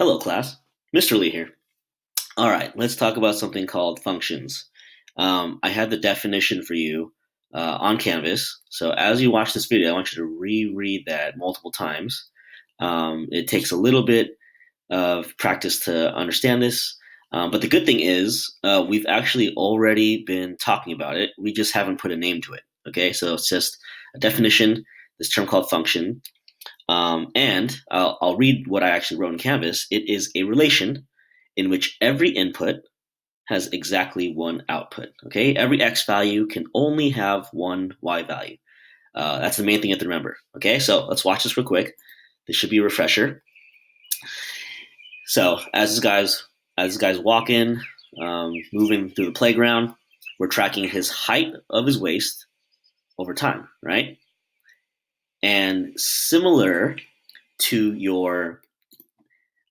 Hello, class. Mr. Lee here. All right, let's talk about something called functions. I have the definition for you on Canvas. So as you watch this video, I want you to reread that multiple times. It takes a little bit of practice to understand this. But the good thing is we've actually already been talking about it. We just haven't put a name to it. Okay, so it's just a definition, this term called function. And I'll read what I actually wrote in Canvas. It is a relation in which every input has exactly one output. Okay, every x value can only have one y value. That's the main thing you have to remember. Okay, so let's watch this real quick. This should be a refresher. So as this guy's walking, moving through the playground, we're tracking his height of his waist over time, right? And similar to your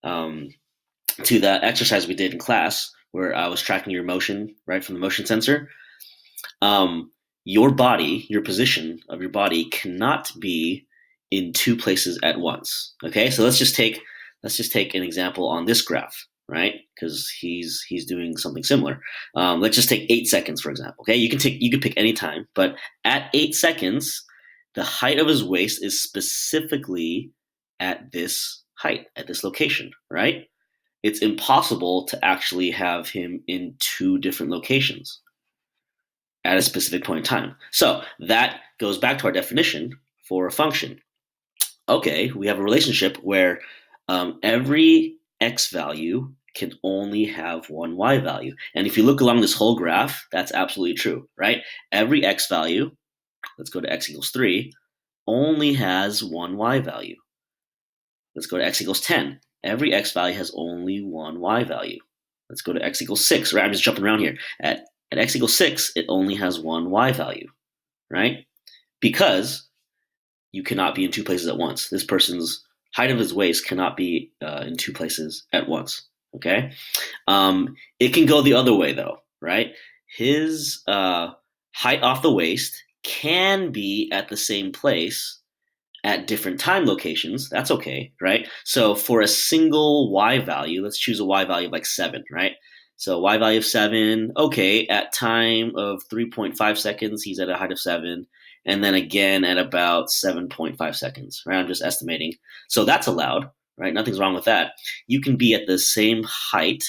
to that exercise we did in class where I was tracking your motion right from the motion sensor. Your body, your position of your body cannot be in two places at once. Okay, so let's just take an example on this graph, right? Because he's doing something similar. Let's just take 8 seconds, for example. Okay, you can pick any time, but at 8 seconds, the height of his waist is specifically at this height, at this location, right? It's impossible to actually have him in two different locations at a specific point in time. So that goes back to our definition for a function. Okay, we have a relationship where every x value can only have one y value. And if you look along this whole graph, that's absolutely true, right? Every x value, let's go to x equals 3, only has one y value. Let's go to x equals 10. Every x value has only one y value. Let's go to x equals 6, right? I'm just jumping around here. At x equals 6, it only has one y value, right? Because you cannot be in two places at once. This person's height of his waist cannot be in two places at once, okay? It can go the other way, though, right? His height off the waist can be at the same place at different time locations. That's okay, right? So for a single y value, let's choose a y value of like 7, right? So y value of 7, okay, at time of 3.5 seconds, he's at a height of 7, and then again at about 7.5 seconds, right? I'm just estimating. So that's allowed, right? Nothing's wrong with that. You can be at the same height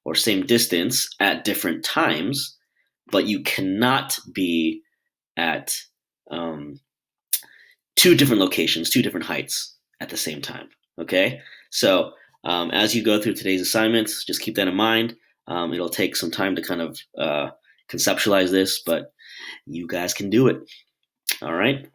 or same distance at different times, but you cannot be at two different locations, two different heights at the same time. Okay, so as you go through today's assignments, just keep that in mind. It'll take some time to kind of conceptualize this, but you guys can do it. All right.